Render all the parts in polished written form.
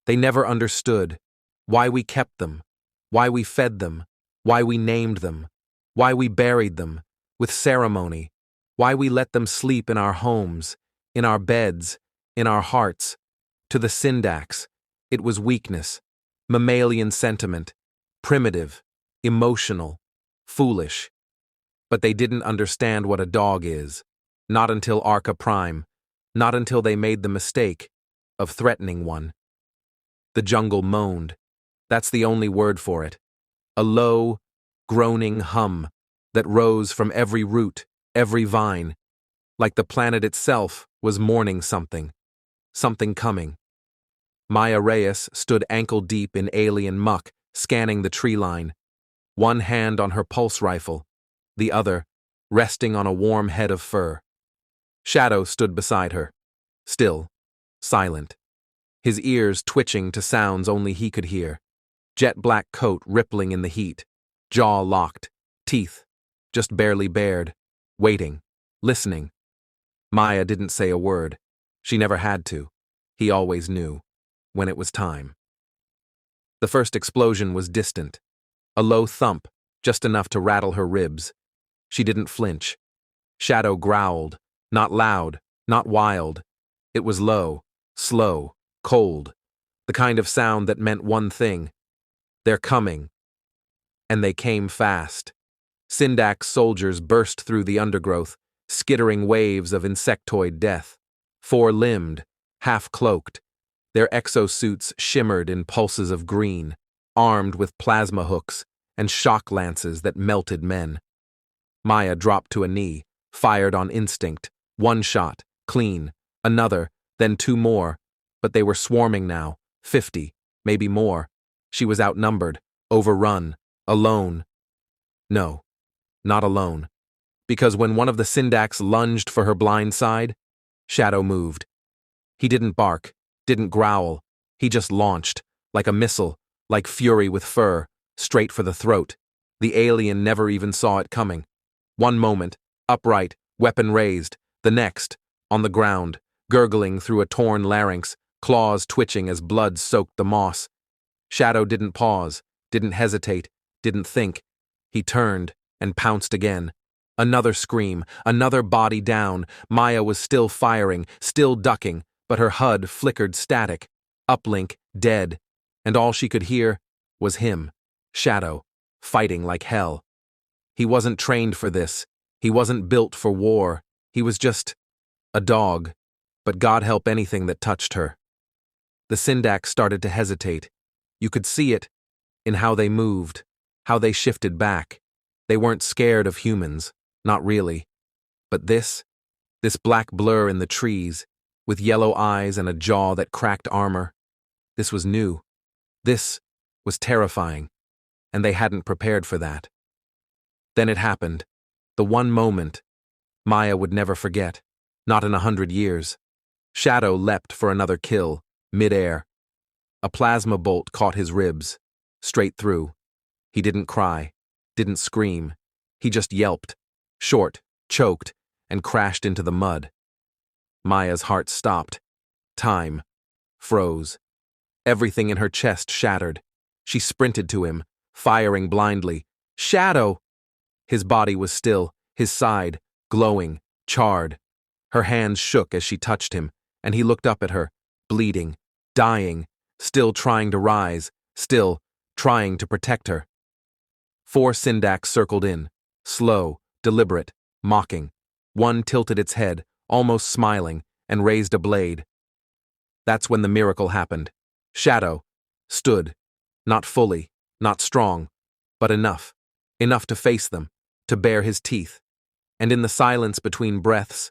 They never understood why we kept them, why we fed them, why we named them, why we buried them with ceremony, why we let them sleep in our homes, in our beds, in our hearts. To the Syndax, it was weakness, mammalian sentiment, primitive, emotional, foolish. But they didn't understand what a dog is, not until Arca Prime, not until they made the mistake of threatening one. The jungle moaned. That's the only word for it. A low, groaning hum that rose from every root, every vine, like the planet itself was mourning something coming. Maya Reyes stood ankle-deep in alien muck, scanning the tree line, one hand on her pulse rifle, the other resting on a warm head of fur. Shadow stood beside her, still, silent, his ears twitching to sounds only he could hear, jet-black coat rippling in the heat, jaw locked, teeth just barely bared, waiting, listening. Maya didn't say a word. She never had to. He always knew, when it was time. The first explosion was distant, a low thump, just enough to rattle her ribs. She didn't flinch. Shadow growled, not loud, not wild. It was low, slow, cold, the kind of sound that meant one thing. They're coming. And they came fast. Syndax soldiers burst through the undergrowth, skittering waves of insectoid death. Four-limbed, half-cloaked, their exosuits shimmered in pulses of green, armed with plasma hooks and shock lances that melted men. Maya dropped to a knee, fired on instinct. One shot, clean, another, then two more, but they were swarming now, 50, maybe more. She was outnumbered, overrun, alone. No, not alone. Because when one of the Syndax lunged for her blind side, Shadow moved. He didn't bark, didn't growl. He just launched, like a missile, like fury with fur, straight for the throat. The alien never even saw it coming. One moment, upright, weapon raised. The next, on the ground, gurgling through a torn larynx, claws twitching as blood soaked the moss. Shadow didn't pause, didn't hesitate, didn't think. He turned and pounced again. Another scream, another body down. Maya was still firing, still ducking, but her HUD flickered static. Uplink, dead. And all she could hear was him, Shadow, fighting like hell. He wasn't trained for this. He wasn't built for war. He was just a dog. But God help anything that touched her. The Syndax started to hesitate. You could see it in how they moved, how they shifted back. They weren't scared of humans. Not really. But this black blur in the trees, with yellow eyes and a jaw that cracked armor, this was new. This was terrifying, and they hadn't prepared for that. Then it happened, the one moment Maya would never forget, not in 100 years. Shadow leapt for another kill, mid-air. A plasma bolt caught his ribs, straight through. He didn't cry, didn't scream. He just yelped. Short, choked, and crashed into the mud. Maya's heart stopped. Time froze. Everything in her chest shattered. She sprinted to him, firing blindly. Shadow! His body was still, his side, glowing, charred. Her hands shook as she touched him, and he looked up at her, bleeding, dying, still trying to rise, still trying to protect her. 4 Syndax circled in, slow, deliberate, mocking. One tilted its head, almost smiling, and raised a blade. That's when the miracle happened. Shadow stood, not fully, not strong, but enough to face them, to bare his teeth. And in the silence between breaths,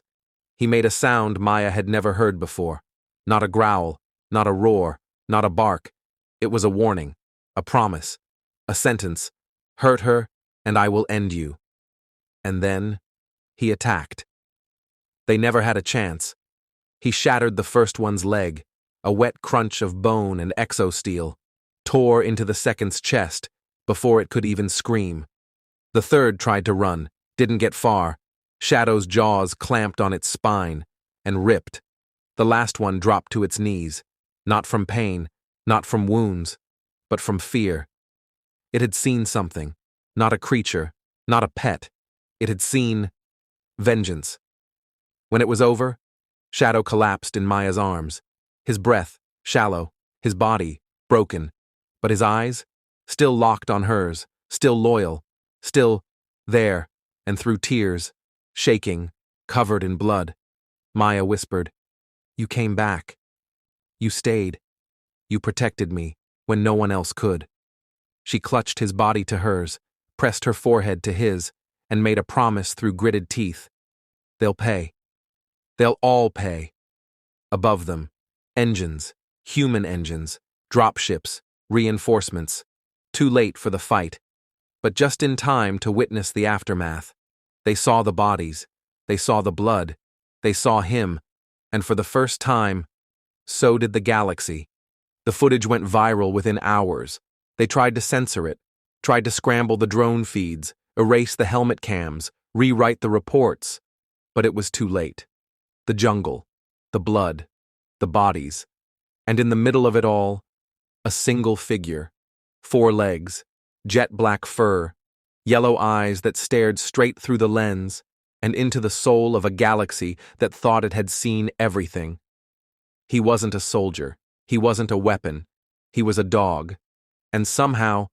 he made a sound Maya had never heard before. Not a growl, not a roar, not a bark. It was a warning, a promise, a sentence. Hurt her, and I will end you. And then, he attacked. They never had a chance. He shattered the first one's leg, a wet crunch of bone and exosteel, tore into the second's chest before it could even scream. The third tried to run, didn't get far. Shadow's jaws clamped on its spine and ripped. The last one dropped to its knees, not from pain, Not from wounds, but from fear. It had seen something, not a creature, not a pet. It had seen vengeance. When it was over, Shadow collapsed in Maya's arms, his breath shallow, his body broken, but his eyes still locked on hers, still loyal, still there, and through tears, shaking, covered in blood, Maya whispered, "You came back. You stayed. You protected me when no one else could." She clutched his body to hers, pressed her forehead to his, and made a promise through gritted teeth. They'll pay. They'll all pay. Above them, engines, human engines, dropships, reinforcements. Too late for the fight, but just in time to witness the aftermath. They saw the bodies, they saw the blood, they saw him, and for the first time, so did the galaxy. The footage went viral within hours. They tried to censor it, tried to scramble the drone feeds, erase the helmet cams, rewrite the reports, but it was too late. The jungle, the blood, the bodies, and in the middle of it all, a single figure, 4 legs, jet black fur, yellow eyes that stared straight through the lens and into the soul of a galaxy that thought it had seen everything. He wasn't a soldier, he wasn't a weapon, he was a dog, and somehow,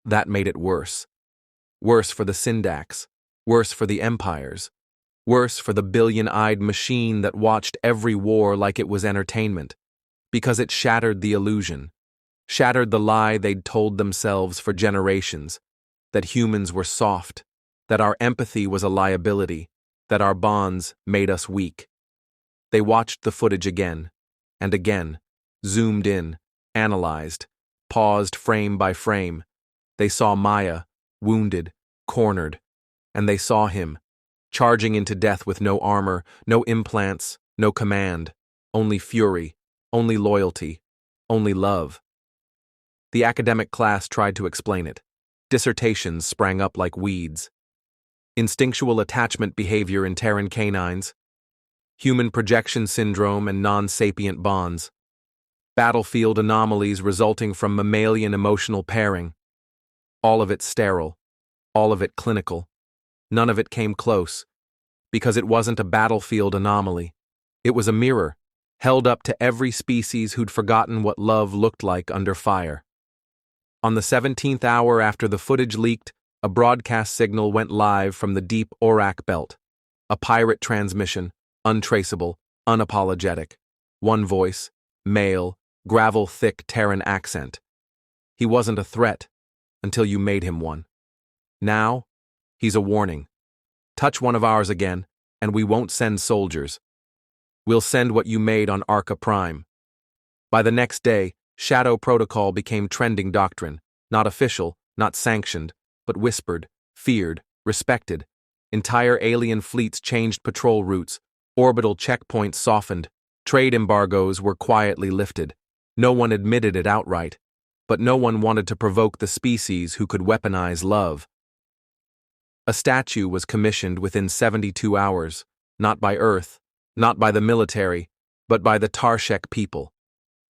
that made it worse. Worse for the Syndax, worse for the empires, worse for the billion-eyed machine that watched every war like it was entertainment, because it shattered the illusion, shattered the lie they'd told themselves for generations, that humans were soft, that our empathy was a liability, that our bonds made us weak. They watched the footage again, and again, zoomed in, analyzed, paused frame by frame. They saw Maya, wounded, cornered, and they saw him, charging into death with no armor, no implants, no command, only fury, only loyalty, only love. The academic class tried to explain it. Dissertations sprang up like weeds. Instinctual attachment behavior in Terran canines, human projection syndrome and non-sapient bonds, battlefield anomalies resulting from mammalian emotional pairing. All of it sterile, all of it clinical. None of it came close, because it wasn't a battlefield anomaly. It was a mirror, held up to every species who'd forgotten what love looked like under fire. On the 17th hour after the footage leaked, a broadcast signal went live from the deep Aurak belt. A pirate transmission, untraceable, unapologetic. One voice, male, gravel-thick Terran accent. He wasn't a threat until you made him one. Now, he's a warning. Touch one of ours again, and we won't send soldiers. We'll send what you made on Arca Prime. By the next day, Shadow Protocol became trending doctrine, not official, not sanctioned, but whispered, feared, respected. Entire alien fleets changed patrol routes, orbital checkpoints softened, trade embargoes were quietly lifted. No one admitted it outright, but no one wanted to provoke the species who could weaponize love. A statue was commissioned within 72 hours, not by Earth, not by the military, but by the Tarshek people,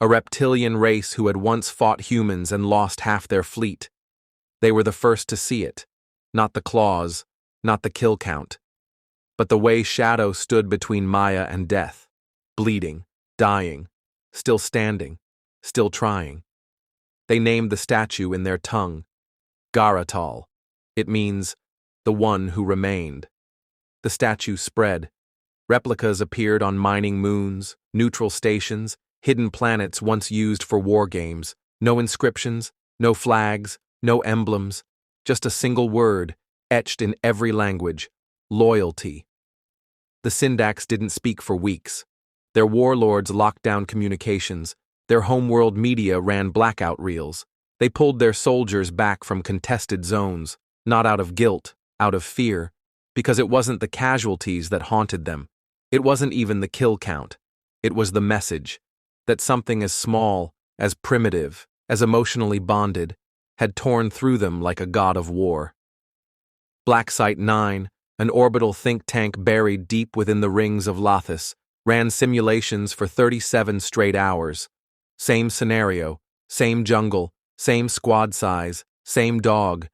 a reptilian race who had once fought humans and lost half their fleet. They were the first to see it, not the claws, not the kill count, but the way Shadow stood between Maya and death, bleeding, dying, still standing, still trying. They named the statue in their tongue, Garatal. It means, the one who remained. The statue spread. Replicas appeared on mining moons, neutral stations, hidden planets once used for war games. No inscriptions, no flags, no emblems, just a single word, etched in every language, loyalty. The Syndax didn't speak for weeks. Their warlords locked down communications. Their homeworld media ran blackout reels. They pulled their soldiers back from contested zones, not out of guilt, out of fear, because it wasn't the casualties that haunted them. It wasn't even the kill count. It was the message that something as small, as primitive, as emotionally bonded, had torn through them like a god of war. Black Site 9, an orbital think tank buried deep within the rings of Lathis, ran simulations for 37 straight hours. Same scenario, same jungle, same squad size, same dog.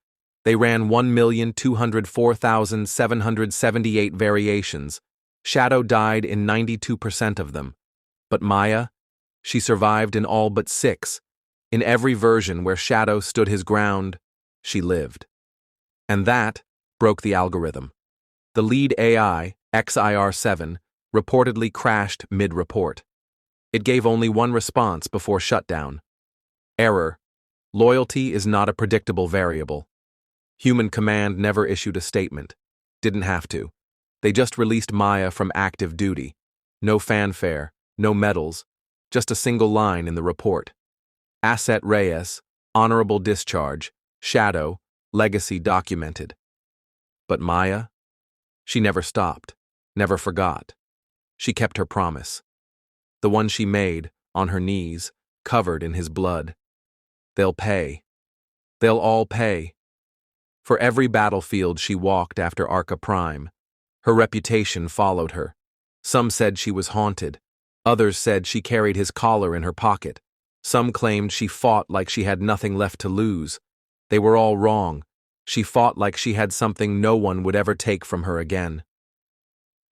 They ran 1,204,778 variations. Shadow died in 92% of them. But Maya? She survived in all but 6. In every version where Shadow stood his ground, she lived. And that broke the algorithm. The lead AI, XIR7, reportedly crashed mid-report. It gave only one response before shutdown. Error. Loyalty is not a predictable variable. Human Command never issued a statement. Didn't have to. They just released Maya from active duty. No fanfare, no medals, just a single line in the report. Asset Reyes, honorable discharge, Shadow, legacy documented. But Maya? She never stopped, never forgot. She kept her promise. The one she made, on her knees, covered in his blood. They'll pay. They'll all pay. For every battlefield she walked after Arca Prime, her reputation followed her. Some said she was haunted. Others said she carried his collar in her pocket. Some claimed she fought like she had nothing left to lose. They were all wrong. She fought like she had something no one would ever take from her again.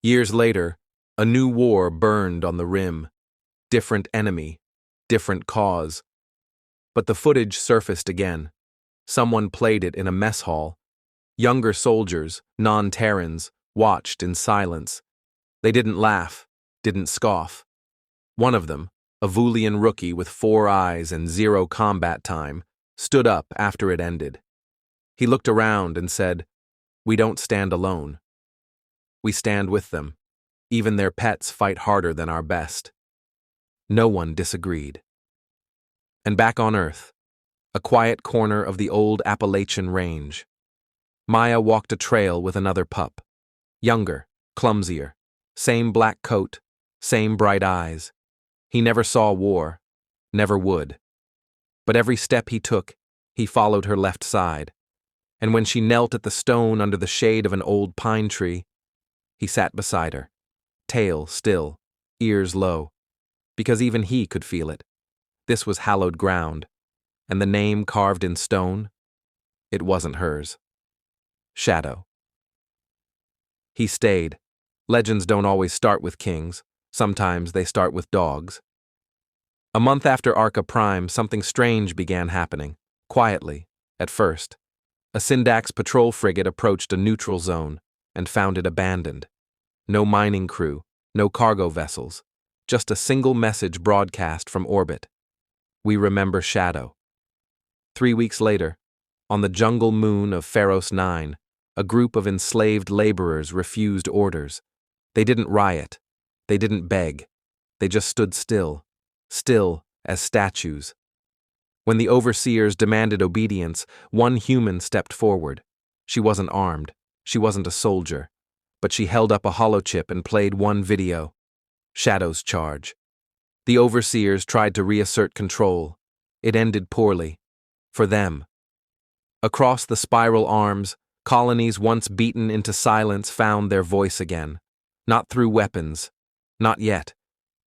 Years later, a new war burned on the rim. Different enemy, different cause. But the footage surfaced again. Someone played it in a mess hall. Younger soldiers, non-Terrans, watched in silence. They didn't laugh, didn't scoff. One of them, a Vulian rookie with 4 eyes and 0 combat time, stood up after it ended. He looked around and said, "We don't stand alone. We stand with them. Even their pets fight harder than our best." No one disagreed. And back on Earth, a quiet corner of the old Appalachian Range, Maya walked a trail with another pup. Younger, clumsier, same black coat, same bright eyes. He never saw war, never would. But every step he took, he followed her left side. And when she knelt at the stone under the shade of an old pine tree, he sat beside her, tail still, ears low, because even he could feel it. This was hallowed ground, and the name carved in stone, it wasn't hers. Shadow. He stayed. Legends don't always start with kings. Sometimes they start with dogs. A month after Arca Prime, something strange began happening, quietly, at first. A Syndax patrol frigate approached a neutral zone and found it abandoned. No mining crew, no cargo vessels, just a single message broadcast from orbit. We remember Shadow. 3 weeks later, on the jungle moon of Pharos 9, a group of enslaved laborers refused orders. They didn't riot. They didn't beg. They just stood still, still as statues. When the overseers demanded obedience, one human stepped forward. She wasn't armed. She wasn't a soldier. But she held up a holochip and played one video. Shadow's charge. The overseers tried to reassert control. It ended poorly. For them. Across the spiral arms, colonies once beaten into silence found their voice again. Not through weapons. Not yet.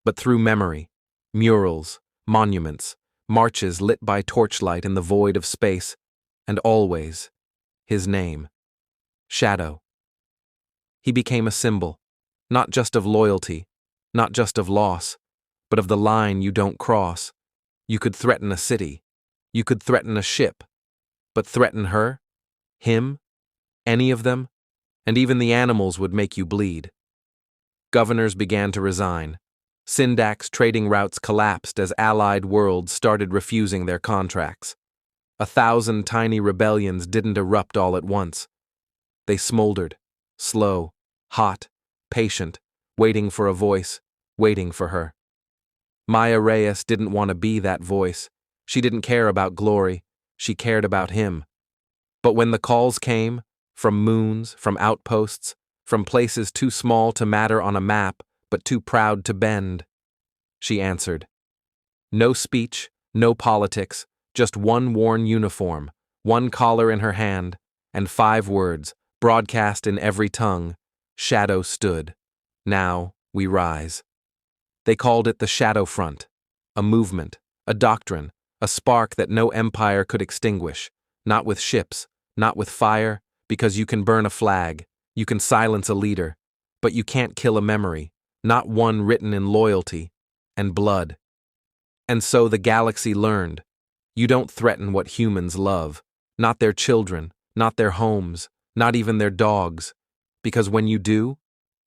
But through memory. Murals, monuments, marches lit by torchlight in the void of space, and always, his name. Shadow. He became a symbol, not just of loyalty, not just of loss, but of the line you don't cross. You could threaten a city. You could threaten a ship. But threaten her? Him? Any of them? And even the animals would make you bleed. Governors began to resign. Syndax trading routes collapsed as allied worlds started refusing their contracts. 1,000 tiny rebellions didn't erupt all at once. They smoldered, slow, hot, patient, waiting for a voice, waiting for her. Maya Reyes didn't want to be that voice. She didn't care about glory. She cared about him. But when the calls came, from moons, from outposts, from places too small to matter on a map, but too proud to bend, she answered. No speech, no politics, just one worn uniform, one collar in her hand, and 5 words, broadcast in every tongue. Shadow stood. Now we rise. They called it the Shadow Front, a movement, A doctrine, a spark that no empire could extinguish, not with ships, not with fire, because you can burn a flag, you can silence a leader, but you can't kill a memory, not one written in loyalty and blood. And so the galaxy learned. You don't threaten what humans love, not their children, not their homes, not even their dogs, because when you do,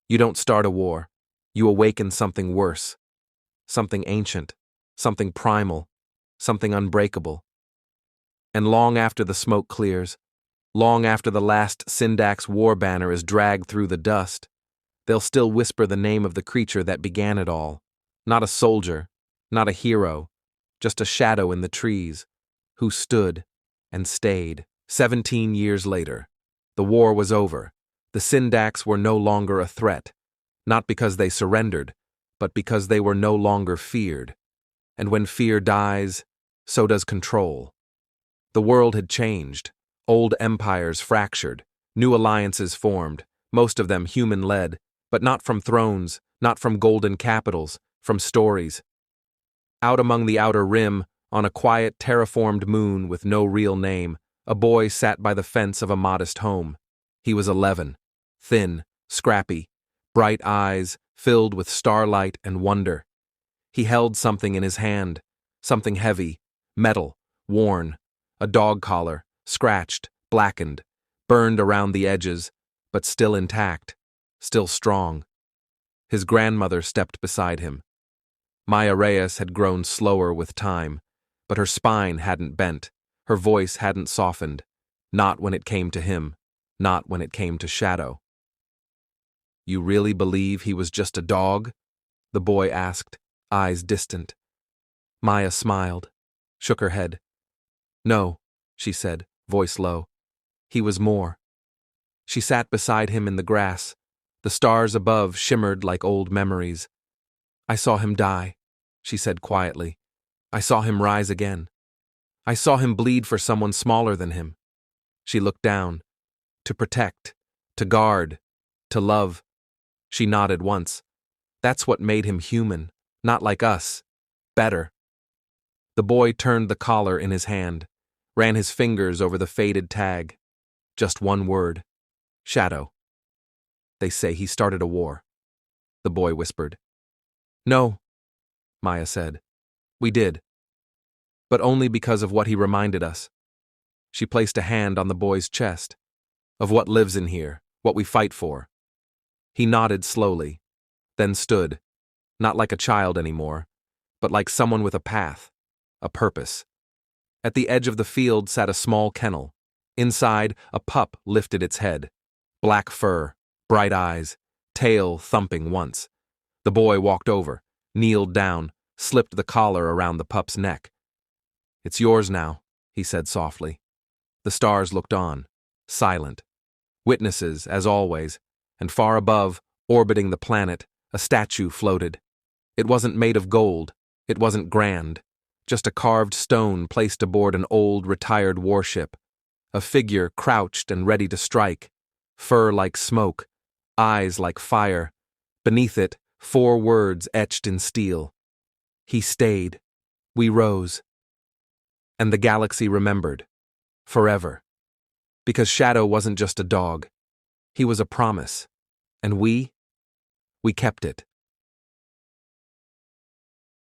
you don't start a war, you awaken something worse, something ancient, something primal, something unbreakable. And long after the smoke clears, long after the last Syndax war banner is dragged through the dust, they'll still whisper the name of the creature that began it all. Not a soldier, not a hero, just a shadow in the trees, who stood and stayed. 17 years later, the war was over. The Syndax were no longer a threat, not because they surrendered, but because they were no longer feared. And when fear dies, so does control. The world had changed. Old empires fractured, new alliances formed, most of them human-led, but not from thrones, not from golden capitals, from stories. Out among the outer rim, on a quiet, terraformed moon with no real name, a boy sat by the fence of a modest home. He was 11, thin, scrappy, bright eyes filled with starlight and wonder. He held something in his hand, something heavy, metal, worn, a dog collar, scratched, blackened, burned around the edges, but still intact, still strong. His grandmother stepped beside him. Maya Reyes had grown slower with time, but her spine hadn't bent, her voice hadn't softened, not when it came to him, not when it came to Shadow. "You really believe he was just a dog?" the boy asked, eyes distant. Maya smiled, shook her head. "No," she said, voice low. "He was more." She sat beside him in the grass. The stars above shimmered like old memories. "I saw him die," she said quietly. "I saw him rise again. I saw him bleed for someone smaller than him." She looked down. "To protect, to guard, to love." She nodded once. "That's what made him human, not like us. Better." The boy turned the collar in his hand, ran his fingers over the faded tag. Just one word. Shadow. "They say he started a war," the boy whispered. "No," Maya said. "We did. But only because of what he reminded us." She placed a hand on the boy's chest. "Of what lives in here, what we fight for." He nodded slowly, then stood, not like a child anymore, but like someone with a path, a purpose. At the edge of the field sat a small kennel. Inside, a pup lifted its head. Black fur, bright eyes, tail thumping once. The boy walked over, kneeled down, slipped the collar around the pup's neck. "It's yours now," he said softly. The stars looked on, silent. Witnesses, as always, and far above, orbiting the planet, a statue floated. It wasn't made of gold, it wasn't grand, just a carved stone placed aboard an old, retired warship. A figure crouched and ready to strike, fur like smoke, eyes like fire. Beneath it, 4 words etched in steel. He stayed. We rose. And the galaxy remembered. Forever. Because Shadow wasn't just a dog. He was a promise. And we kept it.